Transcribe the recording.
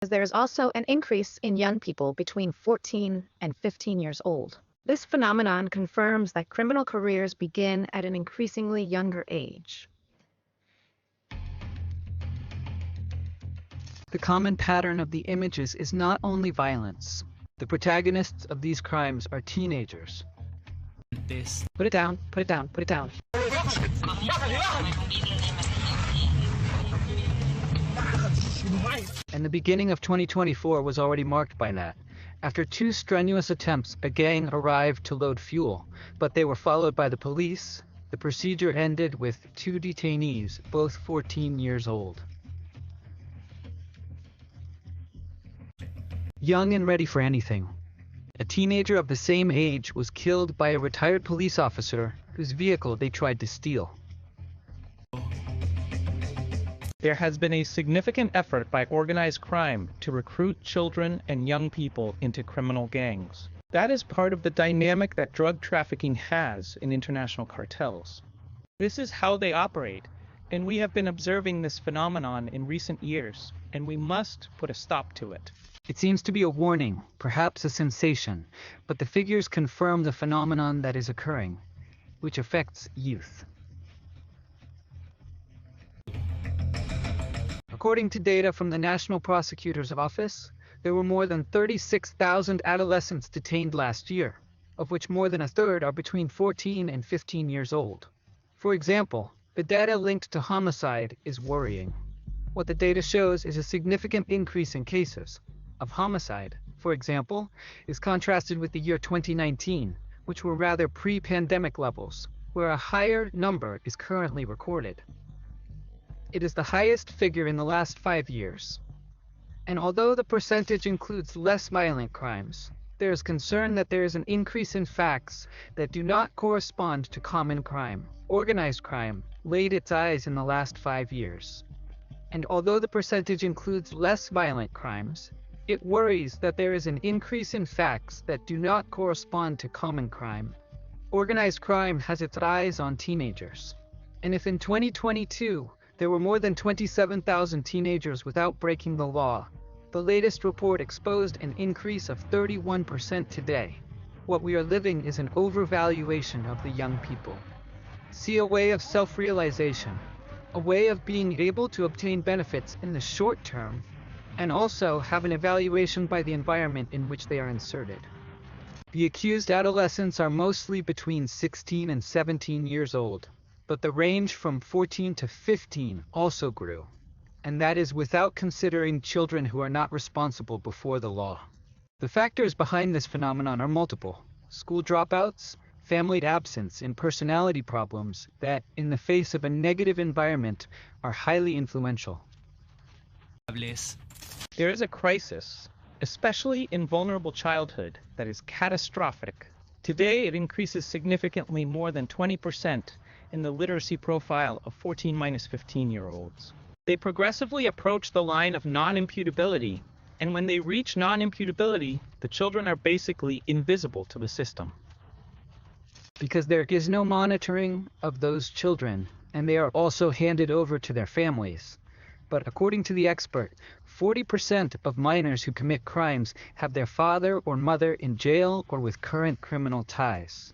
There is also an increase in young people between 14 and 15 years old. This phenomenon confirms that criminal careers begin at an increasingly younger age. The common pattern of the images is not only violence. The protagonists of these crimes are teenagers. Put it down, put it down, put it down. And the beginning of 2024 was already marked by that. After 2 strenuous attempts, a gang arrived to load fuel, but they were followed by the police. The procedure ended with 2 detainees, both 14 years old. Young and ready for anything. A teenager of the same age was killed by a retired police officer whose vehicle they tried to steal. There has been a significant effort by organized crime to recruit children and young people into criminal gangs. That is part of the dynamic that drug trafficking has in international cartels. This is how they operate, and we have been observing this phenomenon in recent years, and we must put a stop to it. It seems to be a warning, perhaps a sensation, but the figures confirm the phenomenon that is occurring, which affects youth. According to data from the National Prosecutor's Office, there were more than 36,000 adolescents detained last year, of which more than a third are between 14 and 15 years old. For example, the data linked to homicide is worrying. What the data shows is a significant increase in cases of homicide, for example, is contrasted with the year 2019, which were rather pre-pandemic levels, where a higher number is currently recorded. It is the highest figure in the last 5 years. And although the percentage includes less violent crimes, there is concern that there is an increase in facts that do not correspond to common crime. Organized crime laid its eyes in the last 5 years. And although the percentage includes less violent crimes, it worries that there is an increase in facts that do not correspond to common crime. Organized crime has its eyes on teenagers. And if in 2022, there were more than 27,000 teenagers without breaking the law, the latest report exposed an increase of 31% today. What we are living is an overvaluation of the young people. See a way of self-realization, a way of being able to obtain benefits in the short term, and also have an evaluation by the environment in which they are inserted. The accused adolescents are mostly between 16 and 17 years old, but the range from 14 to 15 also grew, and that is without considering children who are not responsible before the law. The factors behind this phenomenon are multiple: school dropouts, family absence, and personality problems that, in the face of a negative environment, are highly influential. There is a crisis, especially in vulnerable childhood, that is catastrophic. Today, it increases significantly more than 20% in the literacy profile of 14-15-year-olds. They progressively approach the line of non-imputability, and when they reach non-imputability, the children are basically invisible to the system. Because there is no monitoring of those children, and they are also handed over to their families. But according to the expert, 40% of minors who commit crimes have their father or mother in jail or with current criminal ties.